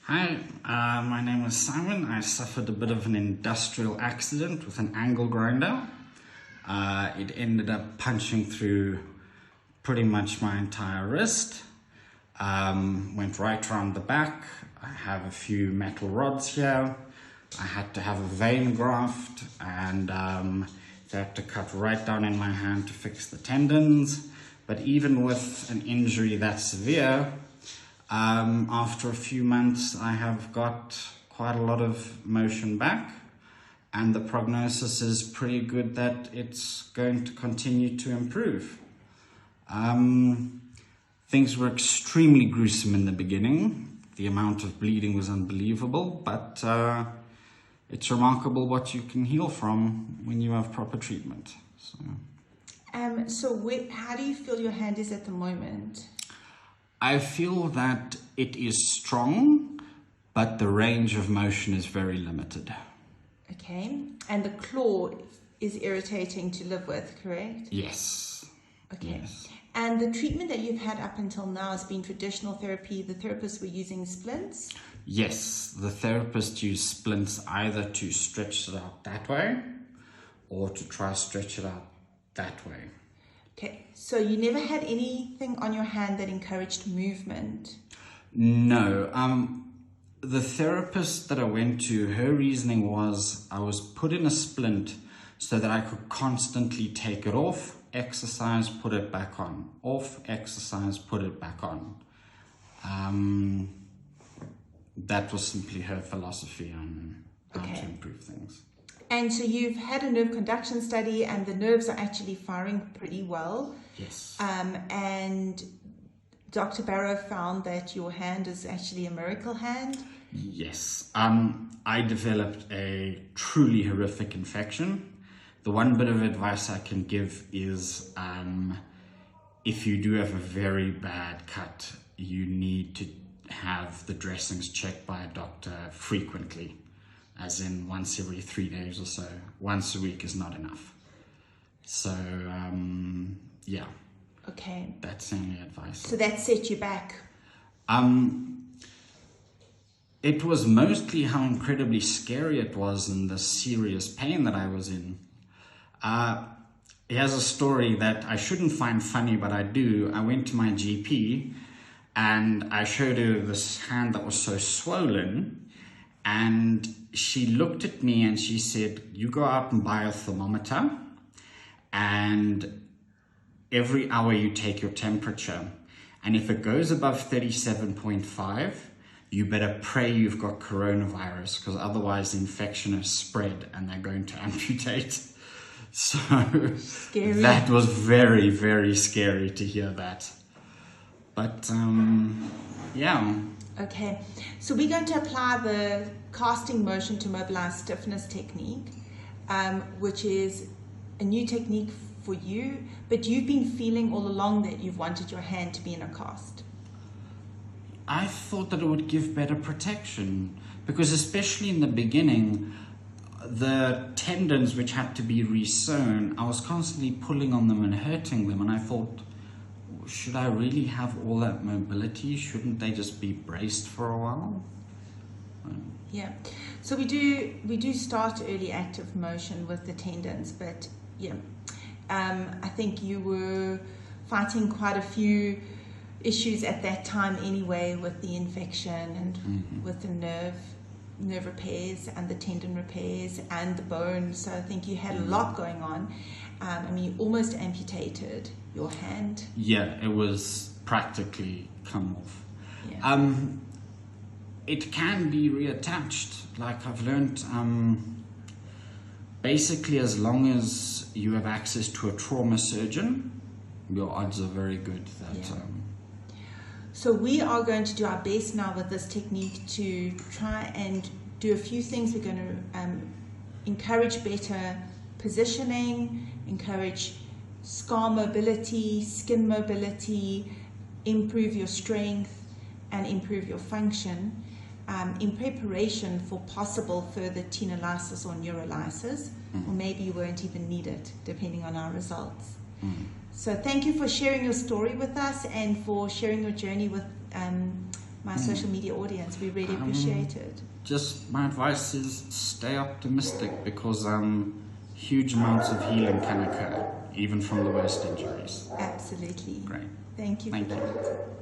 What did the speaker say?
Hi, my name is Simon. I suffered a bit of an industrial accident with an angle grinder. It ended up punching through pretty much my entire wrist. Went right around the back. I have a few metal rods here. I had to have a vein graft and they had to cut right down in my hand to fix the tendons. But even with an injury that severe, after a few months, I have got quite a lot of motion back, and the prognosis is pretty good that it's going to continue to improve. Things were extremely gruesome in the beginning. The amount of bleeding was unbelievable, but it's remarkable what you can heal from when you have proper treatment. How do you feel your hand is at the moment? I feel that it is strong, but the range of motion is very limited. Okay, and the claw is irritating to live with, correct? Yes. Okay. Yes. And the treatment that you've had up until now has been traditional therapy. The therapists were using splints? Yes, the therapist used splints either to stretch it out that way or to try stretch it out that way. Okay, so you never had anything on your hand that encouraged movement? No. The therapist that I went to, her reasoning was I was put in a splint so that I could constantly take it off, exercise, put it back on, off, exercise, put it back on. That was simply her philosophy on how to improve things. And so you've had a nerve conduction study and the nerves are actually firing pretty well. Yes. And Dr. Barrow found that your hand is actually a miracle hand. Yes. I developed a truly horrific infection. The one bit of advice I can give is if you do have a very bad cut, you need to have the dressings checked by a doctor frequently. As in once every 3 days or so. Once a week is not enough. So, yeah. Okay. That's the only advice. So that set you back? It was mostly how incredibly scary it was and the serious pain that I was in. Here's a story that I shouldn't find funny, but I do. I went to my GP and I showed her this hand that was so swollen. And she looked at me and she said, you go out and buy a thermometer and every hour you take your temperature. And if it goes above 37.5, you better pray you've got coronavirus because otherwise the infection has spread and they're going to amputate. So scary. That was very, very scary to hear that. But yeah. Okay, so we're going to apply the casting motion to mobilize stiffness technique, which is a new technique for you, but you've been feeling all along that you've wanted your hand to be in a cast. I thought that it would give better protection because especially in the beginning, the tendons which had to be resewn, I was constantly pulling on them and hurting them, and I thought, should I really have all that mobility? Shouldn't they just be braced for a while? Yeah, so we do start early active motion with the tendons, but yeah, I think you were fighting quite a few issues at that time anyway with the infection and with the nerve repairs and the tendon repairs and the bone. So I think you had a lot going on. You almost amputated your hand. Yeah, it was practically come off. Yeah. It can be reattached. Like I've learned, basically as long as you have access to a trauma surgeon, your odds are very good that... Yeah. So we are going to do our best now with this technique to try and do a few things. We're going to encourage better positioning, encourage scar mobility, skin mobility, improve your strength and improve your function in preparation for possible further tenolysis or neurolysis, or maybe you won't even need it depending on our results. So thank you for sharing your story with us and for sharing your journey with my social media audience? We really appreciate it. Just my advice is stay optimistic, because huge amounts of healing can occur, even from the worst injuries. Absolutely. Great. Thank you Thank for you. that.